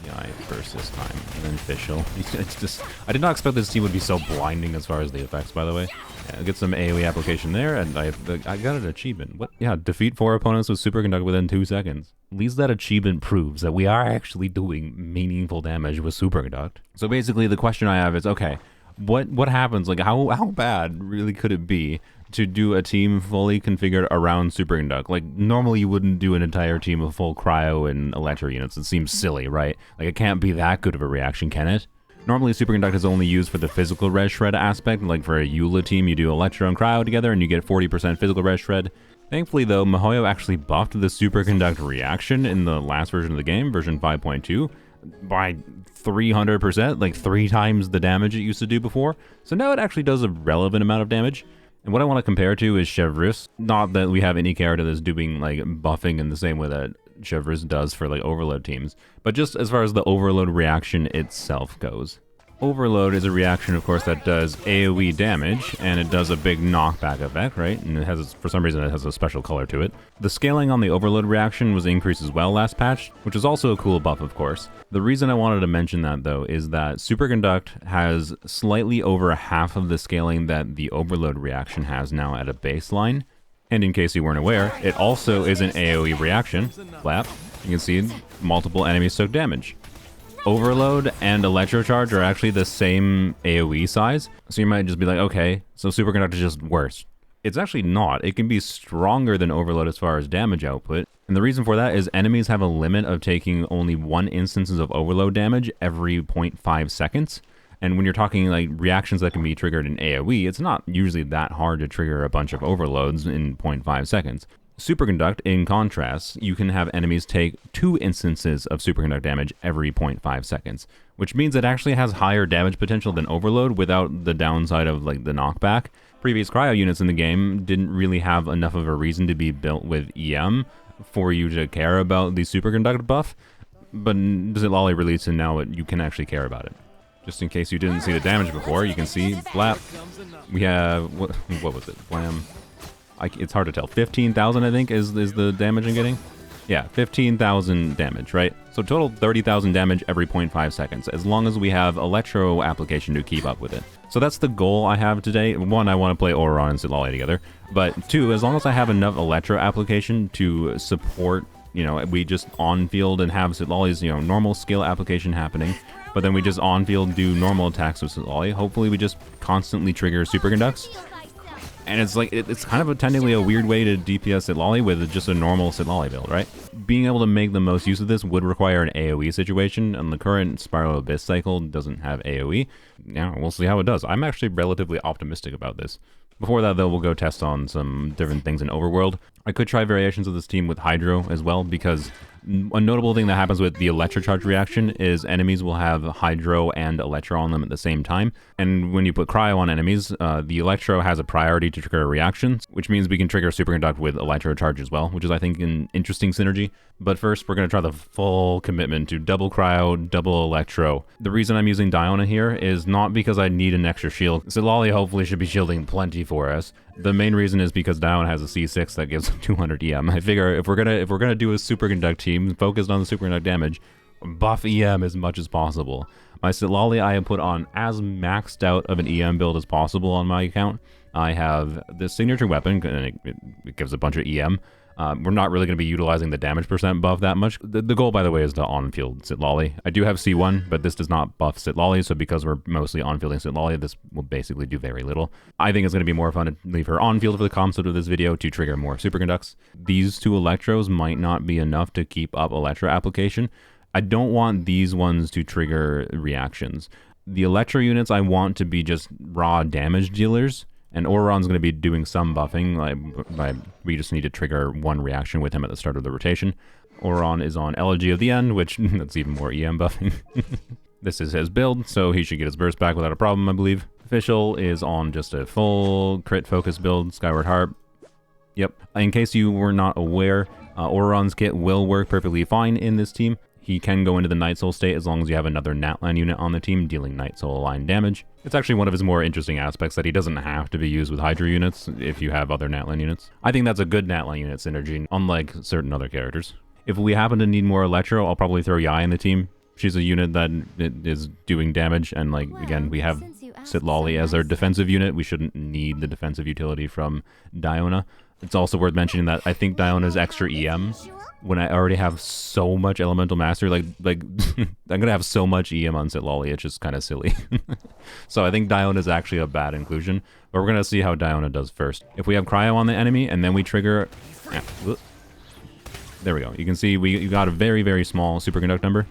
Yeah, burst this time, and then Fischl. It's just, I did not expect this team would be so blinding as far as the effects, by the way. Yeah, get some AoE application there, and I got an achievement. What? Yeah, defeat 4 opponents with Superconduct within 2 seconds. At least that achievement proves that we are actually doing meaningful damage with Superconduct. So basically, the question I have is, okay, what happens? Like, how bad really could it be to do a team fully configured around Superconduct? Like, normally you wouldn't do an entire team of full cryo and electro units. It seems silly, right? Like, it can't be that good of a reaction, can it? Normally, Superconduct is only used for the physical res shred aspect. Like, for a Eula team, you do electro and cryo together, and you get 40% physical res shred. Thankfully, though, miHoYo actually buffed the Superconduct reaction in the last version of the game, version 5.2, by 300%, like 3 times the damage it used to do before. So now it actually does a relevant amount of damage. And what I want to compare to is Chevreuse. Not that we have any character that's doing like buffing in the same way that Chevreuse does for like Overload teams, but just as far as the Overload reaction itself goes. Overload is a reaction, of course, that does AoE damage, and it does a big knockback effect, right? And it has, for some reason, it has a special color to it. The scaling on the Overload reaction was increased as well last patch, which is also a cool buff, of course. The reason I wanted to mention that, though, is that Superconduct has slightly over half of the scaling that the Overload reaction has now at a baseline. And in case you weren't aware, it also is an AoE reaction. Flap. You can see multiple enemies took damage. Overload and Electrocharge are actually the same AoE size, so you might just be like, okay, so Superconduct is just worse. It's actually not. It can be stronger than Overload as far as damage output, and the reason for that is enemies have a limit of taking only 1 instance of Overload damage every 0.5 seconds, and when you're talking like reactions that can be triggered in AoE, it's not usually that hard to trigger a bunch of Overloads in 0.5 seconds. Superconduct, in contrast, you can have enemies take 2 instances of Superconduct damage every 0.5 seconds, which means it actually has higher damage potential than Overload without the downside of like the knockback. Previous cryo units in the game didn't really have enough of a reason to be built with EM for you to care about the Superconduct buff, but Citlali released and now you can actually care about it. Just in case you didn't see the damage before, you can see, flap, we have, what was it, blam. It's hard to tell. 15,000, I think, is the damage I'm getting. Yeah, 15,000 damage, right? So total 30,000 damage every 0.5 seconds, as long as we have Electro application to keep up with it. So that's the goal I have today. 1, I want to play Oron and Citlali together. But 2, as long as I have enough Electro application to support, you know, we just on-field and have Citlali's, you know, normal skill application happening, but then we just on-field do normal attacks with Citlali. Hopefully we just constantly trigger Superconducts. And it's like, it's kind of technically a weird way to DPS Citlali with just a normal Citlali build, right? Being able to make the most use of this would require an AoE situation, and the current Spiral Abyss cycle doesn't have AoE. Now, we'll see how it does. I'm actually relatively optimistic about this. Before that, though, we'll go test on some different things in Overworld. I could try variations of this team with Hydro as well, because a notable thing that happens with the Electrocharge reaction is enemies will have Hydro and Electro on them at the same time. And when you put Cryo on enemies, the Electro has a priority to trigger reactions, which means we can trigger Superconduct with Electrocharge as well, which is, I think, an interesting synergy. But first, we're going to try the full commitment to double Cryo, double Electro. The reason I'm using Diona here is not because I need an extra shield. Citlali hopefully should be shielding plenty for us. The main reason is because Diona has a C6 that gives 200 EM. I figure if we're gonna do a Superconduct team focused on the Superconduct damage, buff EM as much as possible. My Citlali I have put on as maxed out of an EM build as possible on my account. I have the signature weapon, and it gives a bunch of EM. We're not really going to be utilizing the damage percent buff that much. The goal, by the way, is to on-field Citlali. I do have C1, but this does not buff Citlali, so because we're mostly on-fielding Citlali, this will basically do very little. I think it's going to be more fun to leave her on-field for the concept of this video to trigger more Superconducts. These 2 Electros might not be enough to keep up Electro application. I don't want these ones to trigger reactions. The Electro units I want to be just raw damage dealers, and Oron's going to be doing some buffing. We just need to trigger 1 reaction with him at the start of the rotation. Oron is on Elegy of the End, which that's even more EM buffing. This is his build, so he should get his burst back without a problem, I believe. Fischl is on just a full crit focus build, Skyward Harp. Yep. In case you were not aware, Oron's kit will work perfectly fine in this team. He can go into the Night Soul state as long as you have another Natlan unit on the team dealing Night Soul aligned damage. It's actually one of his more interesting aspects that he doesn't have to be used with Hydra units if you have other Natlan units. I think that's a good Natlan unit synergy, unlike certain other characters. If we happen to need more Electro, I'll probably throw Yai in the team. She's a unit that is doing damage, and like again, we have Citlali as our defensive unit. We shouldn't need the defensive utility from Diona. It's also worth mentioning that I think Diona's extra EM, when I already have so much Elemental Mastery, like I'm gonna have so much EM on Citlali, it's just kind of silly. So I think Diona is actually a bad inclusion, but we're gonna see how Diona does first. If we have cryo on the enemy and then we trigger, there we go. You can see we got a very, very small Superconduct number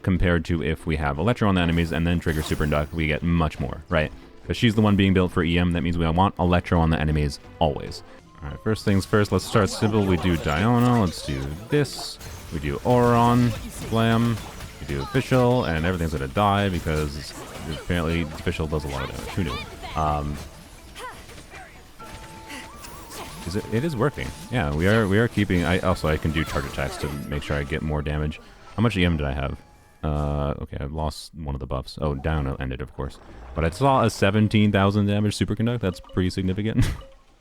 compared to if we have Electro on the enemies and then trigger Superconduct, we get much more, right? Because she's the one being built for EM, that means we want Electro on the enemies always. Alright, first things first, let's start simple. We do Diona, let's do this. We do Auron, Blam, we do Official, and everything's gonna die because apparently Official does a lot of damage. Who knew? It is working. Yeah, we are keeping. I can do charge attacks to make sure I get more damage. How much EM did I have? Okay, I lost one of the buffs. Oh, down ended, of course. But I saw a 17,000 damage Superconduct. That's pretty significant.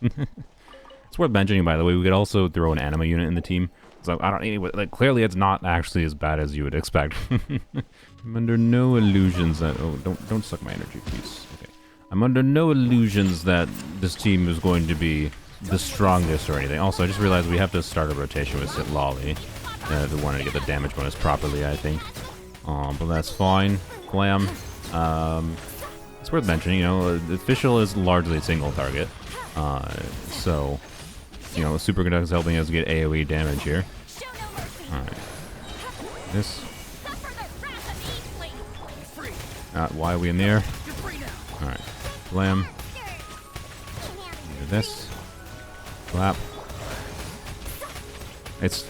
It's worth mentioning, by the way, we could also throw an anima unit in the team. So I don't anyway, like clearly it's not actually as bad as you would expect. I'm under no illusions that don't suck my energy, please. Okay. I'm under no illusions that this team is going to be the strongest or anything. Also, I just realized we have to start a rotation with Citlali if we want to get the damage bonus properly, I think. But that's fine. Glam. It's worth mentioning, you know, the Official is largely a single target. So, you know, Superconduct is helping us get AoE damage here. Alright. This. Why are we in the air? Alright. Glam. Do this. Clap. It's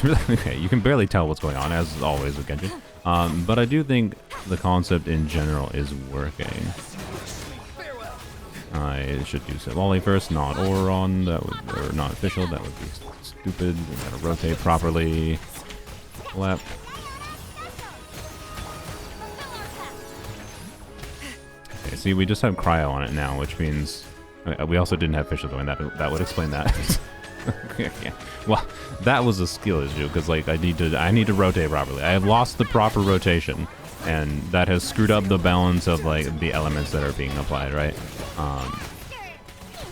really okay. You can barely tell what's going on, as always with Genshin. But I do think the concept in general is working. I should do Citlali first, not Auron. That would, or not Official. That would be stupid. We gotta rotate properly. Clap. Okay, see, we just have cryo on it now, which means we also didn't have Official though, and that would explain that. Yeah. Well, that was a skill issue because like I need to rotate properly. I have lost the proper rotation, and that has screwed up the balance of like the elements that are being applied, right?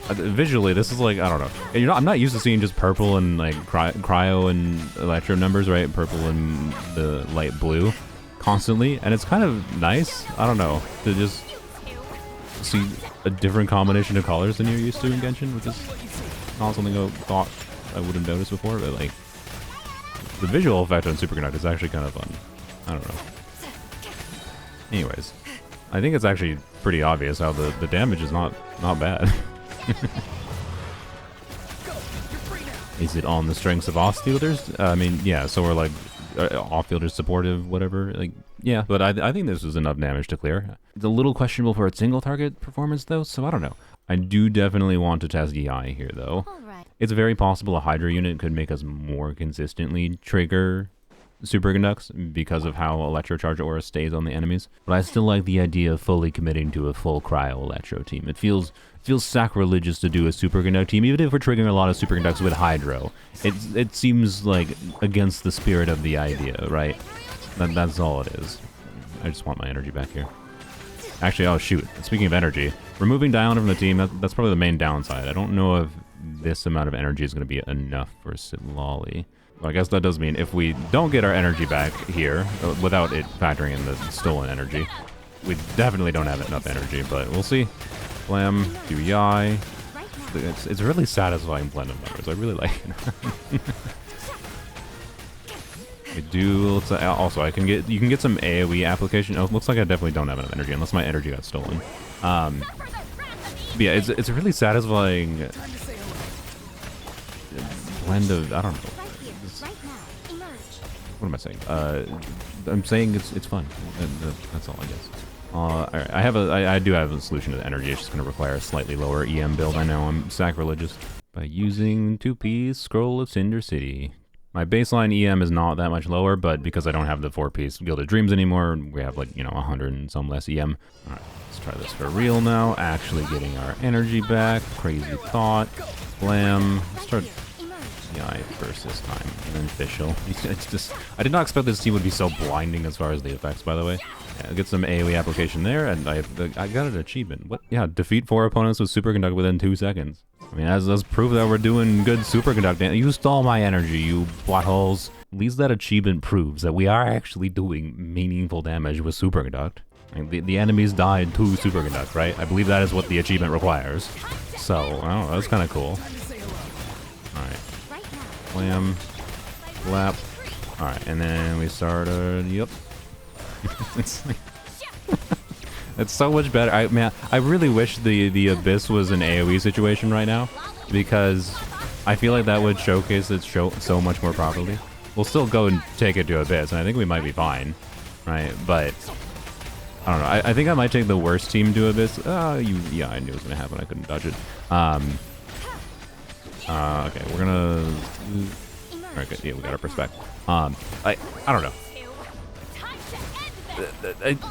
Visually, this is like, I don't know. You know, I'm not used to seeing just purple and like cryo and electro numbers, right? Purple and the light blue constantly, and it's kind of nice. I don't know, to just see a different combination of colors than you're used to in Genshin, which is not something I thought I would have noticed before, but like the visual effect on Superconduct is actually kind of fun. I don't know. Anyways, I think it's actually pretty obvious how the damage is not bad. Is it on the strengths of off-fielders? I mean, yeah, so we're like off-fielders supportive, whatever. Like, yeah, but I think this is enough damage to clear. It's a little questionable for its single target performance, though, so I don't know. I do definitely want to test EI here, though. Right. It's very possible a Hydra unit could make us more consistently trigger Superconducts because of how Electrocharge Aura stays on the enemies. But I still like the idea of fully committing to a full Cryo Electro team. It feels sacrilegious to do a Superconduct team, even if we're triggering a lot of Superconducts with Hydro. It seems like against the spirit of the idea, right? That's all it is. I just want my energy back here. Actually, oh shoot, speaking of energy, removing Diona from the team, that's probably the main downside. I don't know if this amount of energy is going to be enough for Citlali. Well, I guess that does mean if we don't get our energy back here, without it factoring in the stolen energy, we definitely don't have enough energy, but we'll see. Blam, do Yai. It's really satisfying blend of numbers. I really like it. I do. Also, you can get some AoE application. Oh, it looks like I definitely don't have enough energy unless my energy got stolen. But yeah, it's a really satisfying blend of, I don't know. What am I saying? I'm saying it's fun. That's all, I guess. Alright, I do have a solution to the energy. It's just going to require a slightly lower EM build. I know I'm sacrilegious. By using 2-piece Scroll of Cinder City. My baseline EM is not that much lower, but because I don't have the 4-piece Gilded Dreams anymore, we have like, 100 and some less EM. Alright, let's try this for real now. Actually getting our energy back. Crazy thought. Blam. Let's start Yeah, I burst this time, and then Fischl. It's just, I did not expect this team would be so blinding as far as the effects, by the way. Yeah, get some AoE application there, and I got an achievement. What? Yeah, defeat 4 opponents with Superconduct within 2 seconds. I mean, that's proof that we're doing good Superconduct damage. You stole my energy, you buttholes. At least that achievement proves that we are actually doing meaningful damage with Superconduct. I mean, the enemies died to Superconduct, right? I believe that is what the achievement requires. So, I don't know, that's kind of cool. Alright. Slam. Slap. Alright, and then we started... Yep. It's like... It's so much better. I really wish the Abyss was an AoE situation right now, because I feel like that would showcase it so much more properly. We'll still go and take it to Abyss, and I think we might be fine, right? But I don't know. I think I might take the worst team to Abyss. Yeah, I knew it was gonna happen. I couldn't dodge it. Okay, we're gonna. All right, good. Yeah, we got our perspective. I don't know.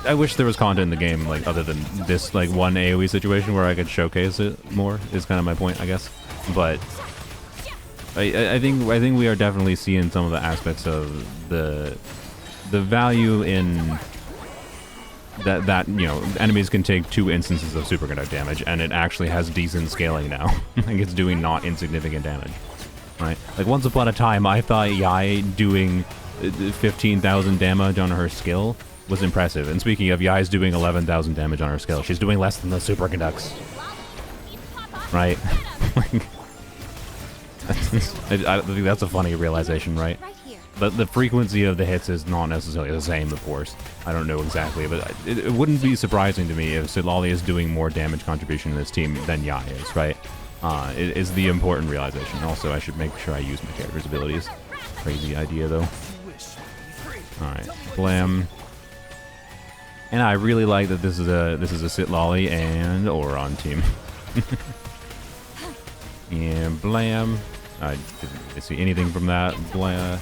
I wish there was content in the game, like, other than this, like, one AoE situation where I could showcase it more, is kind of my point, I guess. But I think we are definitely seeing some of the aspects of the value in that you know, enemies can take 2 instances of Superconduct damage, and it actually has decent scaling now. Like, it's doing not insignificant damage, right? Like, once upon a time, I thought Yai doing 15,000 damage on her skill was impressive. And speaking of, Yai's doing 11,000 damage on her skill. She's doing less than the Superconducts, right? I think that's a funny realization, right? But the frequency of the hits is not necessarily the same, of course. I don't know exactly, but it wouldn't be surprising to me if Citlali is doing more damage contribution in this team than Yai is, right? It is the important realization. Also, I should make sure I use my character's abilities. Crazy idea, though. Alright, Blam. And I really like that this is a Citlali and Auron team. And Blam. I didn't see anything from that. Blam.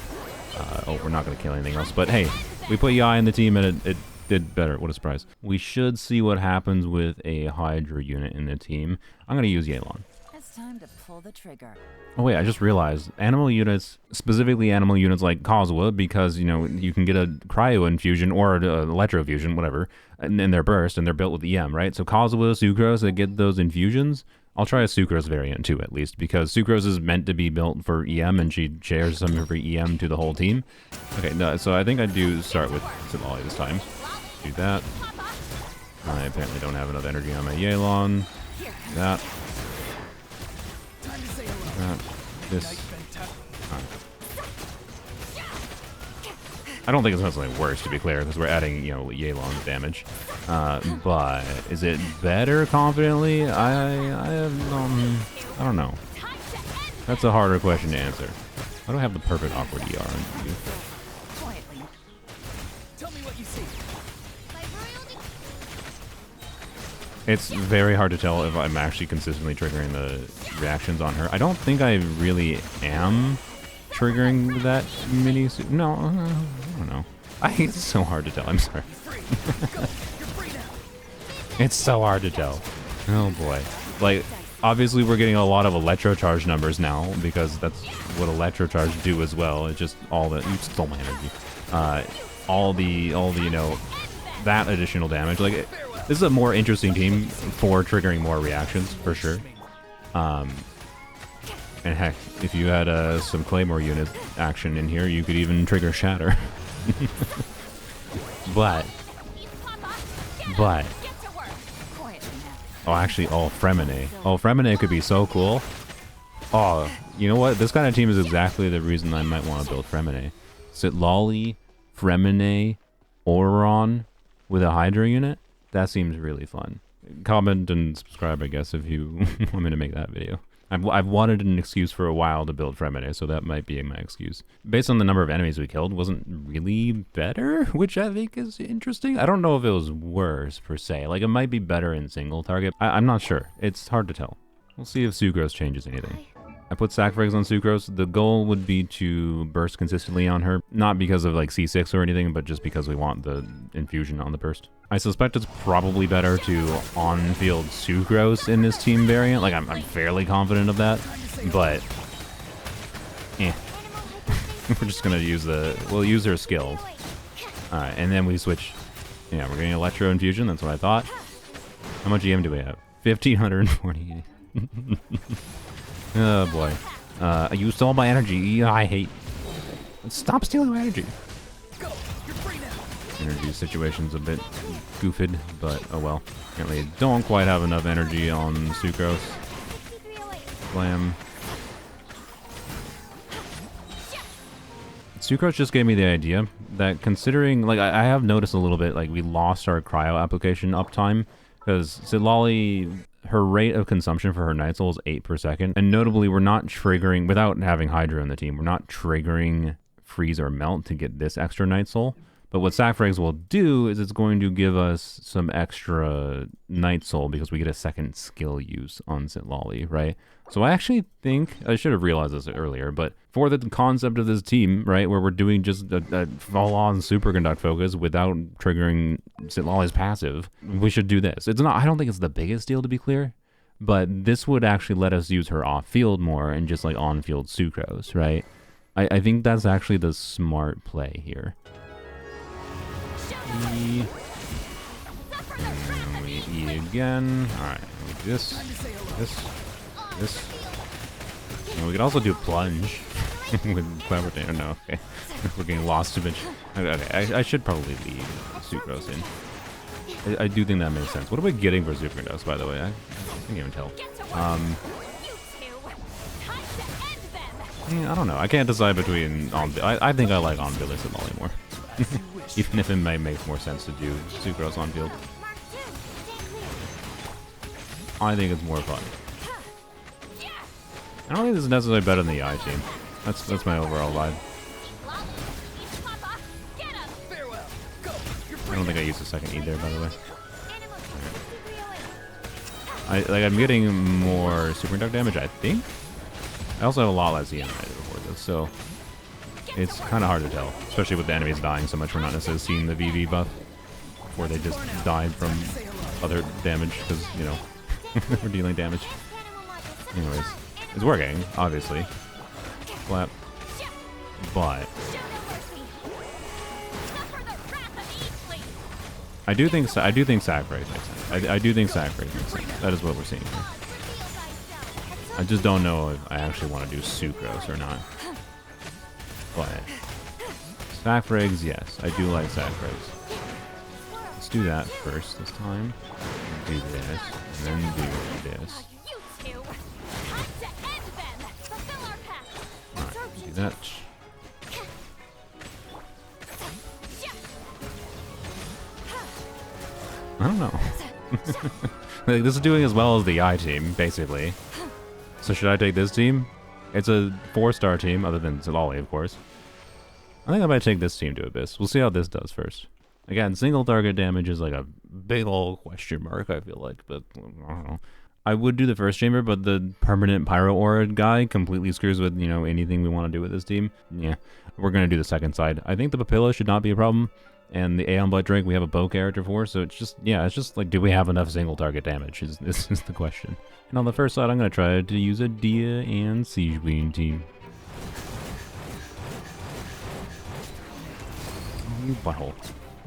Oh, we're not going to kill anything else. But hey, we put Yai in the team and it did better. What a surprise. We should see what happens with a Hydra unit in the team. I'm going to use Yelan. It's time to pull the trigger. Oh wait, I just realized animal units, specifically animal units like Kazuha, because, you know, you can get a cryo infusion or an electrofusion, whatever, in their burst, and they're built with EM, right? So Kazuha, Sucrose, that get those infusions. I'll try a Sucrose variant too, at least, because Sucrose is meant to be built for EM, and she shares some of her EM to the whole team. Okay, no, so I think I do start with Citlali this time. Do that. I apparently don't have enough energy on my Yelan. That. This. I don't think it's necessarily worse, to be clear, because we're adding, you know, Yelan's damage. But is it better confidently? I don't know. That's a harder question to answer. I don't have the perfect awkward ER on you. It's very hard to tell if I'm actually consistently triggering the reactions on her. I don't think I really am triggering that mini... No, I don't know. It's so hard to tell. I'm sorry. It's so hard to tell. Oh boy. Like, obviously we're getting a lot of electrocharge numbers now, because that's what electrocharge do as well. It's just all the... You stole my energy. All the, you know, that additional damage. Like, this is a more interesting team for triggering more reactions, for sure. And heck, if you had some Claymore unit action in here, you could even trigger Shatter. But... Oh, actually, Fremine. Oh, Fremine could be so cool. Oh, you know what? This kind of team is exactly the reason I might want to build Fremine. Citlali, Fremine, Auron with a Hydra unit? That seems really fun. Comment and subscribe, I guess, if you want me to make that video. I've wanted an excuse for a while to build Fremine, so that might be my excuse. Based on the number of enemies we killed, wasn't really better, which I think is interesting. I don't know if it was worse, per se. Like, it might be better in single target. I'm not sure. It's hard to tell. We'll see if Sucrose changes anything. I put Sac Frags on Sucrose. The goal would be to burst consistently on her, not because of like C6 or anything, but just because we want the infusion on the burst. I suspect it's probably better to on-field Sucrose in this team variant. Like, I'm fairly confident of that, but Eh. We're just gonna use we'll use her skills. Alright, and then we switch. Yeah, we're getting Electro Infusion, that's what I thought. How much EM do we have? 1,540. Oh boy. I used all my energy. I hate. Stop stealing my energy. Energy situation's a bit goofed, but oh well. Apparently don't quite have enough energy on Sucrose. Slam. Sucrose just gave me the idea that considering, like, I have noticed a little bit, like, we lost our cryo application uptime, because Citlali, her rate of consumption for her Night Soul is 8 per second, and notably, we're not triggering, without having Hydra in the team, we're not triggering Freeze or Melt to get this extra Night Soul. But what Sac Frags will do is it's going to give us some extra Night Soul because we get a second skill use on Citlali, right? So I actually think, I should have realized this earlier, but for the concept of this team, right, where we're doing just a full-on Superconduct focus without triggering Citlali's passive, we should do this. It's not, I don't think it's the biggest deal, to be clear, but this would actually let us use her off-field more and just like on-field Sucrose, right? I think that's actually the smart play here. E. And we E again. Alright, this. And we could also do plunge with clever thing. No, okay. We're getting lost a bit. Okay, I should probably leave Sucrose in. I do think that makes sense. What are we getting for Superconduct, by the way? I can't even tell. Yeah, I don't know. I can't decide between I think I like on-field or Citlali more. Even if it may make more sense to do Sucrose on field. I think it's more fun. I don't think this is necessarily better than the I team. That's my overall vibe. I don't think I used a second E there, by the way. I'm getting more Superconduct damage, I think. I also have a lot less EM than I did before this, so it's kind of hard to tell, especially with the enemies dying so much. We're not necessarily seeing the VV buff, where they just died from other damage because, you know, we're dealing damage. Anyways, it's working, obviously. Clap. But I do think Sac Frags makes sense. I do think Sac Frags makes sense. That is what we're seeing here. I just don't know if I actually want to do Sucrose or not. But Sac Frags, yes, I do like Sac Frags. Let's do that first this time. Do this, and then do this. Alright, do that. I don't know. Like, this is doing as well as the I team, basically. So should I take this team? It's a 4-star team, other than Citlali, of course. I think I might take this team to Abyss. We'll see how this does first. Again, single target damage is like a big old question mark, I feel like, but I don't know. I would do the first chamber, but the permanent Pyro Aura guy completely screws with, you know, anything we want to do with this team. Yeah, we're going to do the second side. I think the Papilla should not be a problem, and the Aeon Blood Drake we have a bow character for, so it's just, yeah, it's just like, do we have enough single target damage is the question. And on the first side, I'm going to try to use a Dia and Siege Queen team. Butthole.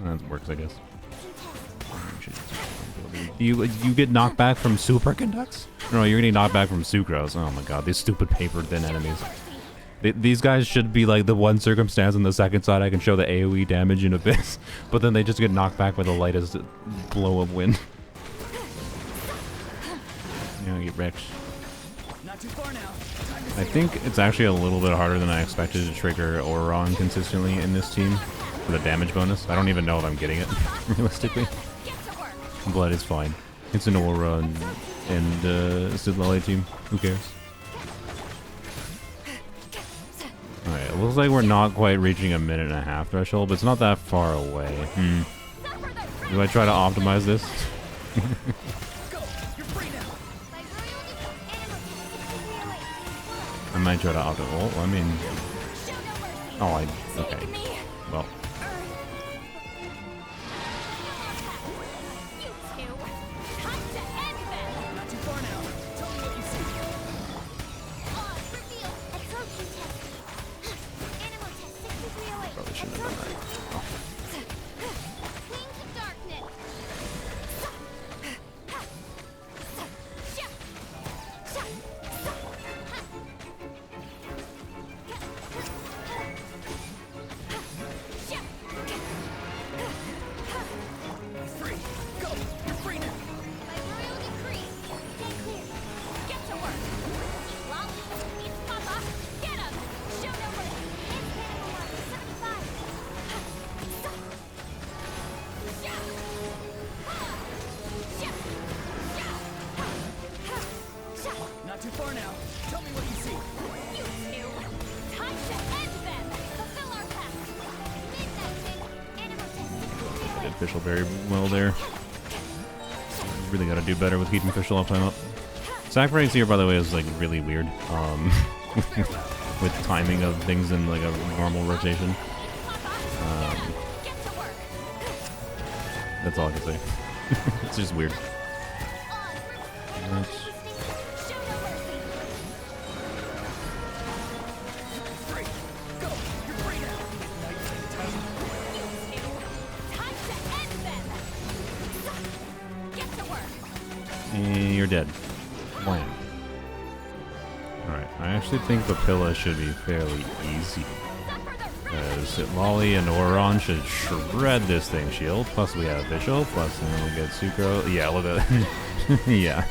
That works, I guess. You get knocked back from Superconducts? No, you're getting knocked back from Sucrose. Oh my god, these stupid paper thin enemies. These guys should be like the one circumstance on the second side I can show the AoE damage in Abyss, but then they just get knocked back by the lightest blow of wind. Yeah, get wrecked. I think it's actually a little bit harder than I expected to trigger Auron consistently in this team for the damage bonus. I don't even know if I'm getting it, realistically. But it's fine. It's an Aura and Citlali team. Who cares? Alright, it looks like we're not quite reaching a 1.5-minute threshold, but it's not that far away. Do I try to optimize this? I might try to optimize. Oh, I mean... Oh, okay. Well... Fischl very well there. Really gotta do better with keeping Fischl uptime up. Sac Frags here, by the way, is like really weird. With timing of things in like a normal rotation. That's all I can say. It's just weird. And you're dead. Wham. Alright, I actually think Papilla should be fairly easy. Because Citlali and Oron should shred this thing shield. Plus we have Fischl, plus then we get Sucro. Yeah, look at that. Yeah.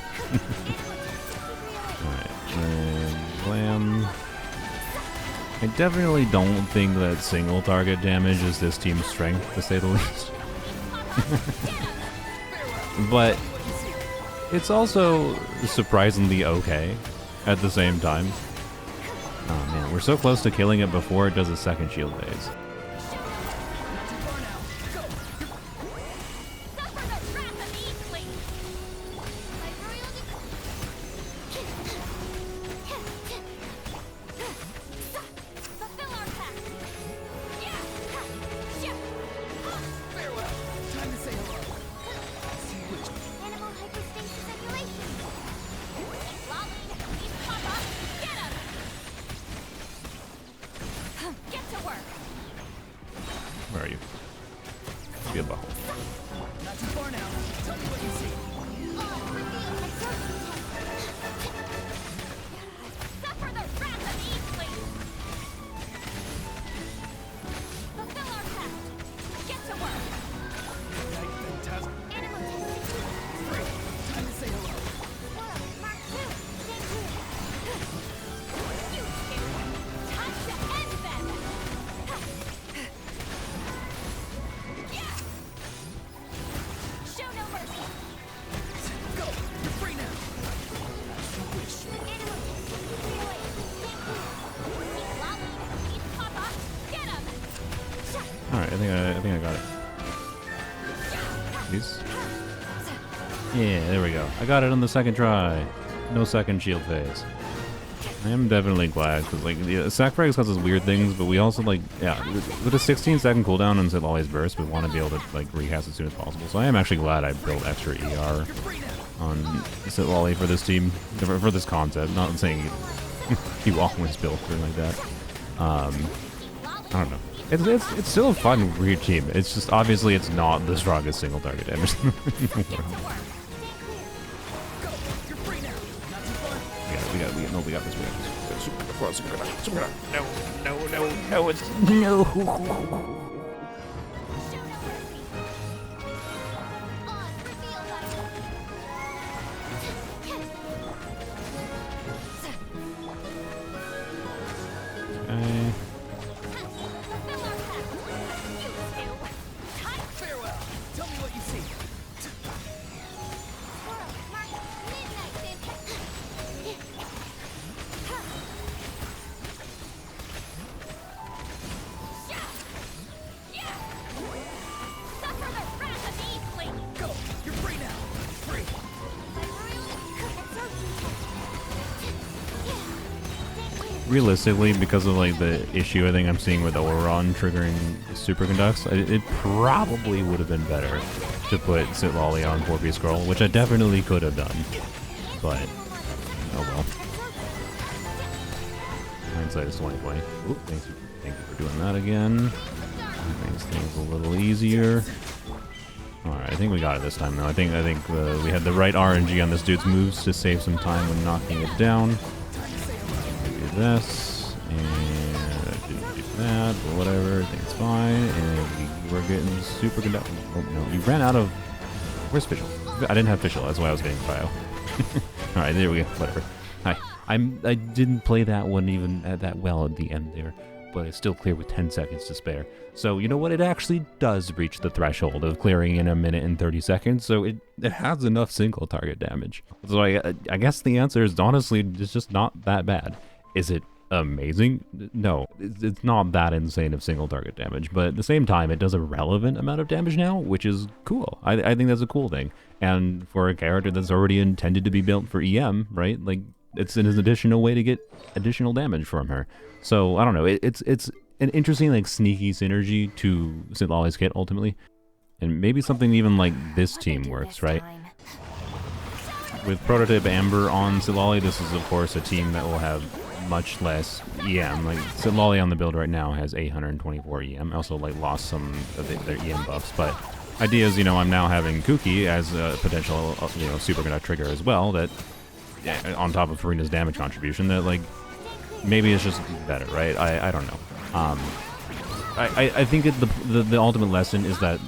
Alright, and Blam. I definitely don't think that single target damage is this team's strength, to say the least. But it's also surprisingly okay at the same time. Oh man, we're so close to killing it before it does a second shield phase. Where are you? Be a bubble. Not too far now. Tell me what you see. Suffer the wrath of Eastling. Fulfill our pact. Get to work. Fantastic. Great. Time to say hello. Mark 2. You two. Time to end them. Show no mercy. Go. You're free now. As you wish. Animal really. Citlali, eat Papa. Get him. Alright, I think I got it. Please. Yeah, there we go. I got it on the second try. No second shield phase. I am definitely glad, because like, yeah, Sac Frags causes weird things, but we also like, yeah, with a 16-second cooldown on Citlali's burst, we want to be able to like recast as soon as possible. So I am actually glad I built extra ER on Citlali for this team, for this concept. Not saying you always build something like that. I don't know. It's still a fun, weird team. It's just obviously it's not the strongest single target damage. Go. You're free now. Not too far. We got this. We got this. Show no mercy. On reveal Okay. Fulfill our pact. You two. Time Farewell. Tell me what you see. Mark midnight impact. Suffer the wrath of Eastling. Go. You're free now. Free. Realistically, because of like the issue I think I'm seeing with Oron triggering Superconducts, it probably would have been better to put Citlali on 4-piece scroll, which I definitely could have done. But oh well. Hindsight is 20/20. Oop, thank you for doing that again. Makes things a little easier. Alright, I think we got it this time though. I think we had the right RNG on this dude's moves to save some time when knocking it down. Do this, and I didn't do that, but whatever, everything's fine, and we were getting Superconduct. Oh no, we ran out of... Where's Fischl? I didn't have Fischl, that's why I was getting cryo. Alright, there we go, whatever. Hi. I didn't play that one even that well at the end there, but it's still clear with 10 seconds to spare. So, you know what? It actually does reach the threshold of clearing in 1 minute and 30 seconds, so it has enough single target damage. So I guess the answer is honestly, it's just not that bad. Is it amazing? No, it's not that insane of single target damage, but at the same time, it does a relevant amount of damage now, which is cool. I think that's a cool thing. And for a character that's already intended to be built for EM, right? Like, it's an additional way to get additional damage from her. So, I don't know, it's an interesting, like, sneaky synergy to Citlali's kit, ultimately. And maybe something even like this team works, right? With Prototype Amber on Citlali, this is, of course, a team that will have much less EM. Like, Citlali on the build right now has 824 EM. Also, like, lost some of their EM buffs, but idea is, you know, I'm now having Kuki as a potential, you know, Superconduct trigger as well, that, on top of Farina's damage contribution, that, like, maybe it's just better, right? I don't know. I think the ultimate lesson is that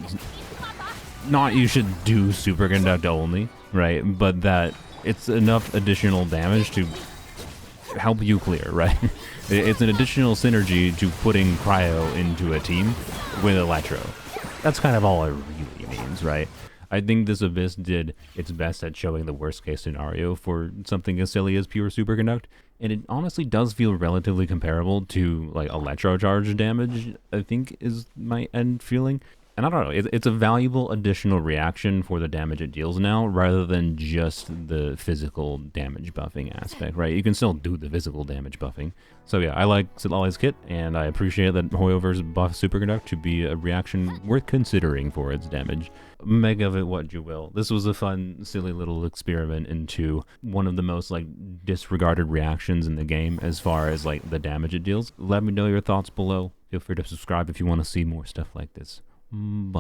not you should do Superconduct only, right? But that it's enough additional damage to help you clear, right? It's an additional synergy to putting cryo into a team with electro. That's kind of all it really means, right? I think this Abyss did its best at showing the worst case scenario for something as silly as pure Superconduct, and it honestly does feel relatively comparable to, like, electro charge damage, I think is my end feeling. And I don't know, it's a valuable additional reaction for the damage it deals now, rather than just the physical damage buffing aspect, right? You can still do the physical damage buffing. So yeah, I like Citlali's kit, and I appreciate that Hoyoverse buff Superconduct to be a reaction worth considering for its damage. Make of it what you will. This was a fun, silly little experiment into one of the most, like, disregarded reactions in the game as far as, like, the damage it deals. Let me know your thoughts below. Feel free to subscribe if you want to see more stuff like this. Bye.